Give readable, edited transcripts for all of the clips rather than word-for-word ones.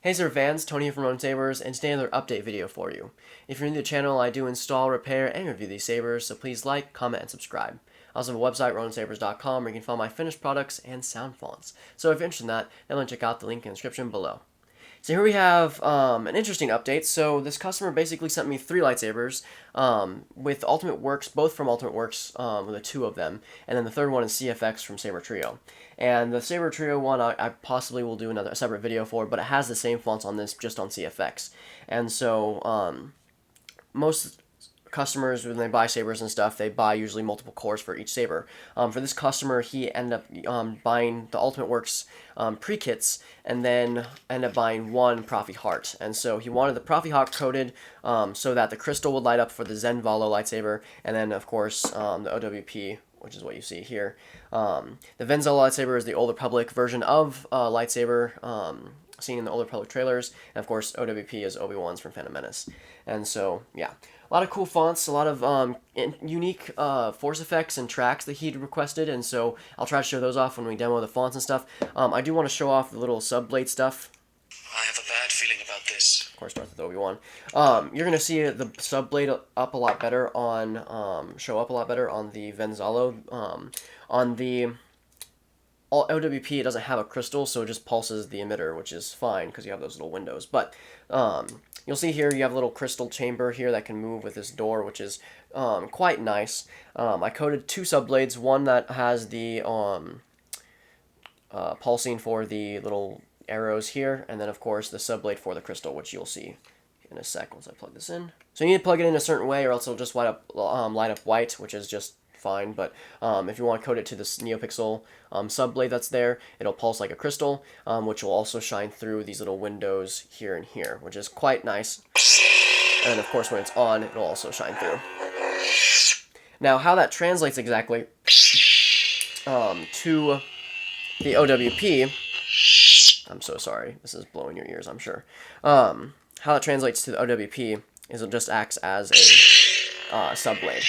Hey there fans, Tony here from Sabers, and today another update video for you. If you're new to the channel, I do install, repair, and review these sabers, so please like, comment, and subscribe. I also have a website, RonanSabers.com, where you can find my finished products and sound fonts. So if you're interested in that, definitely check out the link in the description below. So here we have an interesting update. So this customer basically sent me 3 lightsabers with Ultimate Works, both from Ultimate Works, with the 2 of them, and then the third one is CFX from Saber Trio. And the Saber Trio one I possibly will do a separate video for, but it has the same fonts on this, just on CFX. And so most customers, when they buy sabers and stuff, they buy usually multiple cores for each saber. For this customer, he ended up buying the Ultimate Works pre-kits and then ended up buying 1 Proffie heart. And so he wanted the Proffie heart coated so that the crystal would light up for the Zen Valo lightsaber, and then of course the OWP, which is what you see here. The Venzalo lightsaber is the Old Republic version of lightsaber, seen in the Old Republic trailers, and of course OWP is ObiWan's from Phantom Menace. And so yeah, a lot of cool fonts, a lot of unique force effects and tracks that he'd requested, and so I'll try to show those off when we demo the fonts and stuff. I do want to show off the little sub-blade stuff. I have a bad feeling about this. Of course, start with ObiWan. You're gonna see the sub-blade up a lot better on show up a lot better on the Venzalo. On the OWP, it doesn't have a crystal, so it just pulses the emitter, which is fine because you have those little windows. But you'll see here you have a little crystal chamber here that can move with this door, which is quite nice. I coated 2 subblades, one that has the pulsing for the little arrows here, and then of course the subblade for the crystal, which you'll see in a sec once I plug this in. So you need to plug it in a certain way, or else it'll just light up white, which is just fine. But if you want to code it to this Neopixel subblade that's there, it'll pulse like a crystal, which will also shine through these little windows here and here, which is quite nice. And of course when it's on, it'll also shine through. Now how that translates exactly to the OWP, I'm so sorry, this is blowing your ears, I'm sure. How it translates to the OWP is it just acts as a subblade.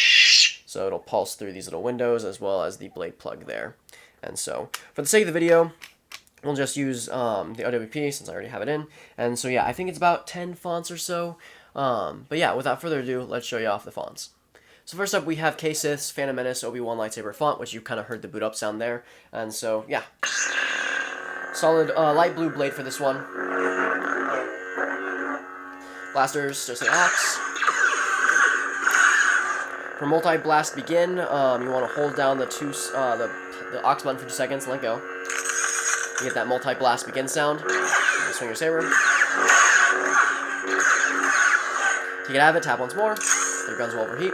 So it'll pulse through these little windows as well as the blade plug there. And so for the sake of the video, we'll just use the OWP since I already have it in. And so yeah, I think it's about 10 fonts or so. But yeah, without further ado, let's show you off the fonts. So first up, we have K-Sith's Phantom Menace ObiWan lightsaber font, which you kind of heard the boot up sound there. And so yeah, solid light blue blade for this one. Blasters, just an Ox. For multi-blast begin, you want to hold down the Ox button for 2 seconds and let go. You get that multi-blast begin sound. You swing your saber. To get out of it, tap once more. Your guns will overheat.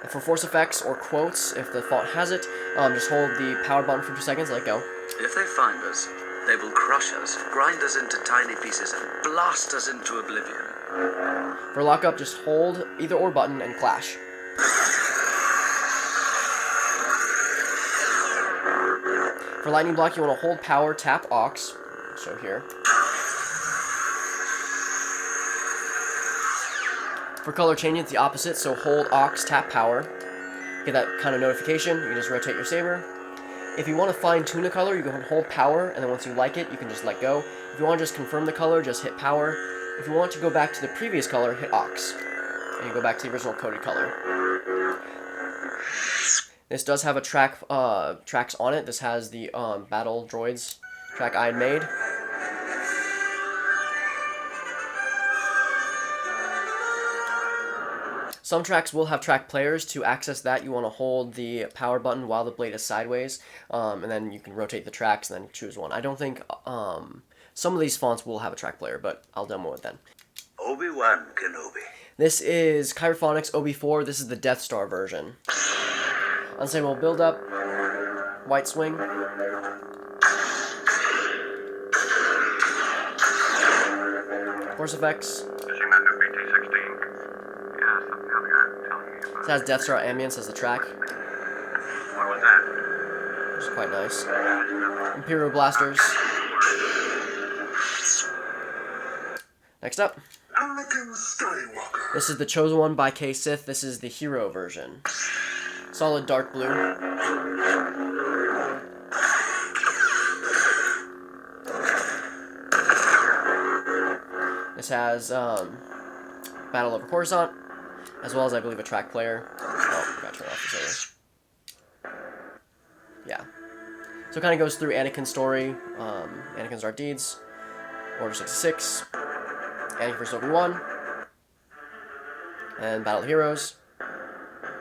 And for force effects or quotes, if the font has it, just hold the power button for 2 seconds and let go. If they find us, they will crush us, grind us into tiny pieces, and blast us into oblivion. For lockup, just hold either or button and clash. For lightning block, you want to hold power, tap Aux, show here. For color changing, it's the opposite, so hold Aux, tap power. Get that kind of notification, you can just rotate your saber. If you want to fine tune a color, you can hold power, and then once you like it, you can just let go. If you want to just confirm the color, just hit power. If you want to go back to the previous color, hit Aux, and you go back to the original coded color. This does have a tracks on it. This has the battle droids track I had made. Some tracks will have track players. To access that, you want to hold the power button while the blade is sideways, and then you can rotate the tracks and then choose one. I don't think some of these fonts will have a track player, but I'll demo it then. ObiWan Kenobi. This is Kyberphonics OB4. This is the Death Star version. Unstable build up, white swing. Force effects. This has Death Star ambience as the track. What was that? Which is quite nice. Imperial blasters. Next up. This is the Chosen One by K-Sith. This is the hero version. Solid dark blue. This has Battle over Coruscant, as well as, I believe, a track player. Oh, I gotta turn off this later. Yeah. So it kind of goes through Anakin's story, Anakin's dark deeds, Order 66, Anakin vs. ObiWan, and Battle of the Heroes. And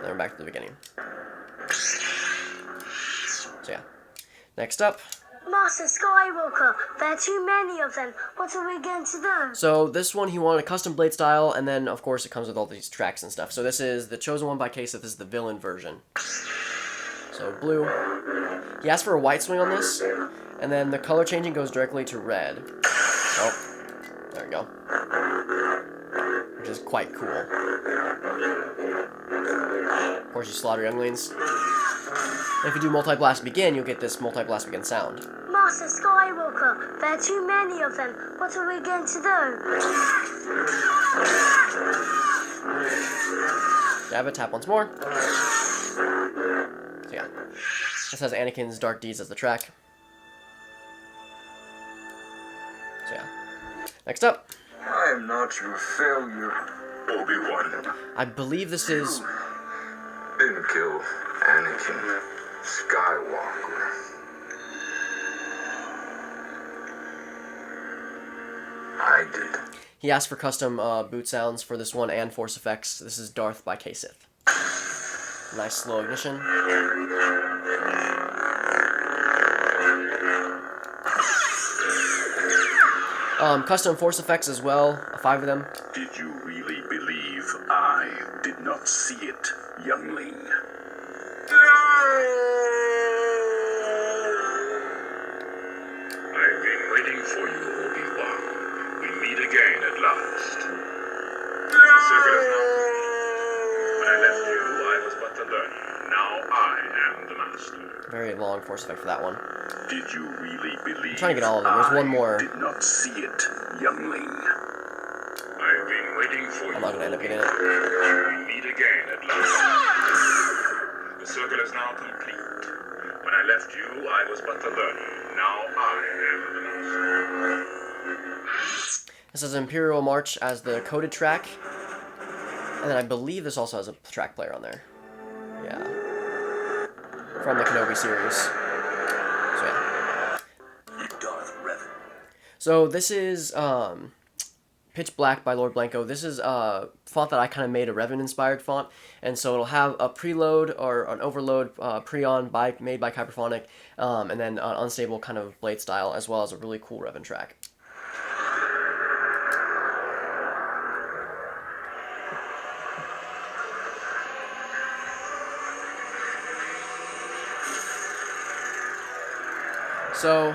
then we're back to the beginning. So yeah. Next up. Master Skywalker, there are too many of them. What are we going to do? So this one, he wanted a custom blade style, and then of course it comes with all these tracks and stuff. So this is the chosen one by Kaseth. This is the villain version. So blue. He asked for a white swing on this, and then the color changing goes directly to red. Oh, there we go. Which is quite cool. Of course, you slaughter younglings. And if you do multi-blast begin, you'll get this multi-blast begin sound. Master Skywalker, there are too many of them. What are we going to do? Dab it, tap once more. So yeah. This has Anakin's Dark Deeds as the track. So yeah. Next up. I am not your failure, ObiWan. I believe this is... Didn't kill Anakin Skywalker. I did. He asked for custom boot sounds for this one and force effects. This is Darth by Kaseth. Nice slow ignition. Custom force effects as well, 5 of them. Did you really believe I did not see it, youngling? I've been waiting for you, ObiWan. We meet again at last. The circle is now complete. When I left you, I was but the learner. Now I am the master. Very long force effect for that one. Did you really believe? I'm trying to get all of them. There's one more. I did not see it, youngling. I've been waiting for you. I'm not gonna end up getting it. We meet again at last. The circle is now complete. When I left you, I was but the learner. Now I am the master. This is Imperial March as the coded track. And then I believe this also has a track player on there. Yeah. From the Kenobi series. So yeah. So this is Pitch Black by Lord Blanco. This is a font that I kind of made a Revan-inspired font, and so it'll have a preload or an overload pre-on made by Kyberphonic, and then an unstable kind of blade style, as well as a really cool Revan track. So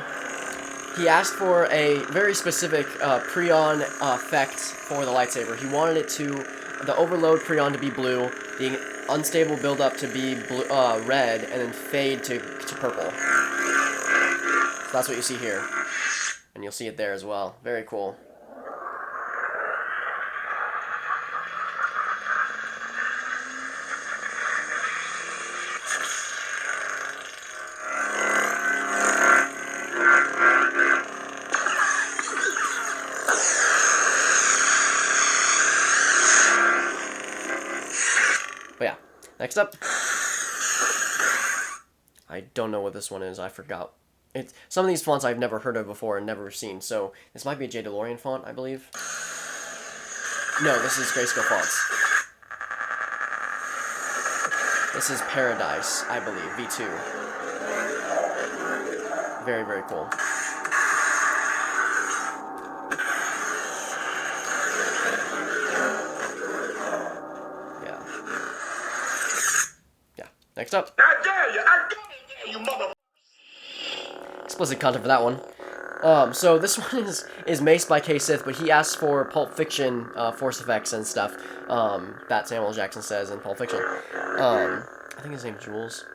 he asked for a very specific pre-on effect for the lightsaber. He wanted it to, the overload pre-on to be blue, the unstable build-up to be blue, red, and then fade to purple. So that's what you see here. And you'll see it there as well. Very cool. But yeah, next up. I don't know what this one is. I forgot. Some of these fonts I've never heard of before and never seen. So this might be a J. DeLorean font, I believe. No, this is Grayscale fonts. This is Paradise, I believe, V2. Very, very cool. Next up. I dare you, mother. Explicit content for that one. So this one is Mace by Kaseth, but he asked for Pulp Fiction force effects and stuff. That Samuel L. Jackson says in Pulp Fiction. I think his name's Jules.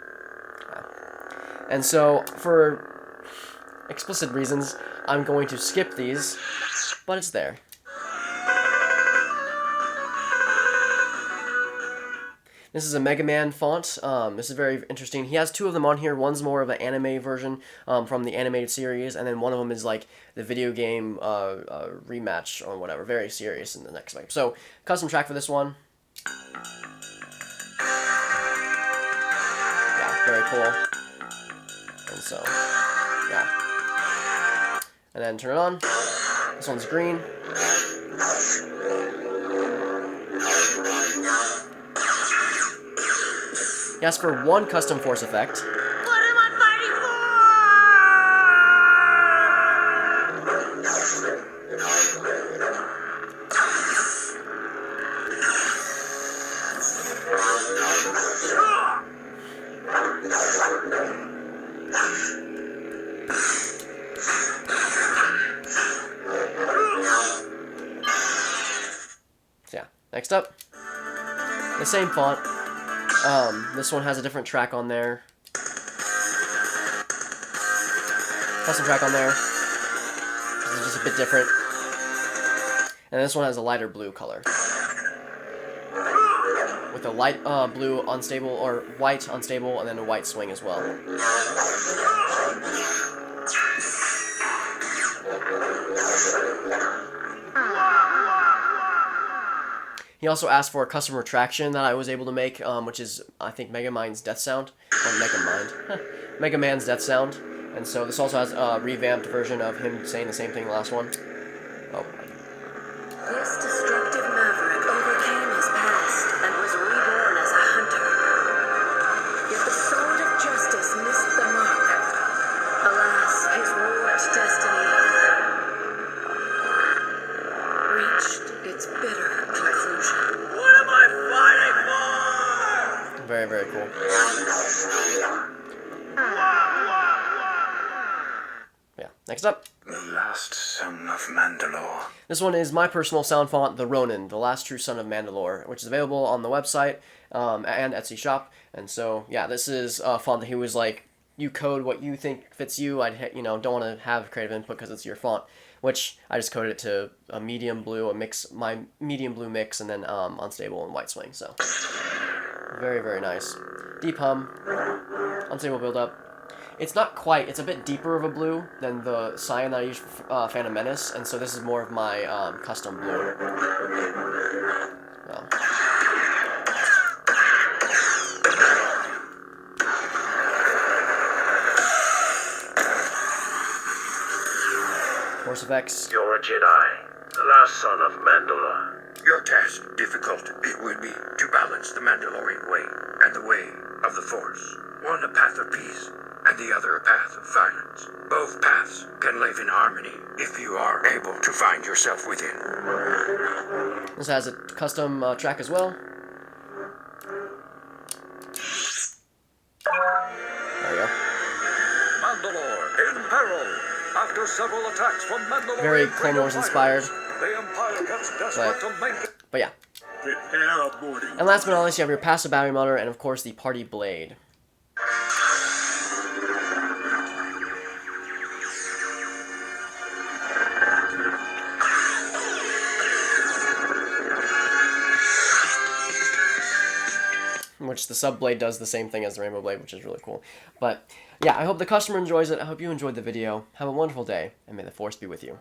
Yeah. And so, for explicit reasons, I'm going to skip these, but it's there. This is a Mega Man font. This is very interesting. He has two of them on here. One's more of an anime version from the animated series, and then one of them is like the video game rematch or whatever. Very serious in the next fight. So, custom track for this one. Yeah, very cool. And so, yeah. And then turn it on. This one's green. He asks for one custom force effect. What am I fighting So yeah, next up, the same font. This one has a different track on there. Custom track on there. This is just a bit different. And this one has a lighter blue color. With a light blue unstable, or white unstable, and then a white swing as well. He also asked for a custom retraction that I was able to make, which is, I think, Mega Mind's death sound. Or Mega Man's death sound. And so this also has a revamped version of him saying the same thing in the last one. Oh. This destructive maverick overcame his past and was reborn as a hunter. Yet the sword of justice missed the mark. Alas, his warped destiny reached its bitter conclusion. What am I fighting for? Very, very cool. Yeah, next up. The last son of Mandalore. This one is my personal sound font, the Ronin, the last true son of Mandalore, which is available on the website and Etsy shop. And so, yeah, this is a font that he was like, you code what you think fits you. Don't want to have creative input because it's your font, which I just coded it to a medium blue, my medium blue mix, and then unstable and white swing. So, very, very nice. Deep hum, unstable build up. It's not quite, it's a bit deeper of a blue than the cyan that I use for Phantom Menace, and so this is more of my custom blue. So. Force effects. You're a Jedi, the last son of Mandalore. Your task, difficult it will be, to balance the Mandalorian way and the way of the Force. One a path of peace, and the other a path of violence. Both paths can live in harmony if you are able to find yourself within. This has a custom track as well. There we go. Mandalore in peril. After several attacks from Mandalore, Very Clone Wars inspired. The Empire gets desperate to make it. But yeah. Prepare, Morty. And last but not least, you have your passive battery motor and of course the party blade. Which the sub blade does the same thing as the rainbow blade, which is really cool. But yeah, I hope the customer enjoys it. I hope you enjoyed the video. Have a wonderful day, and may the Force be with you.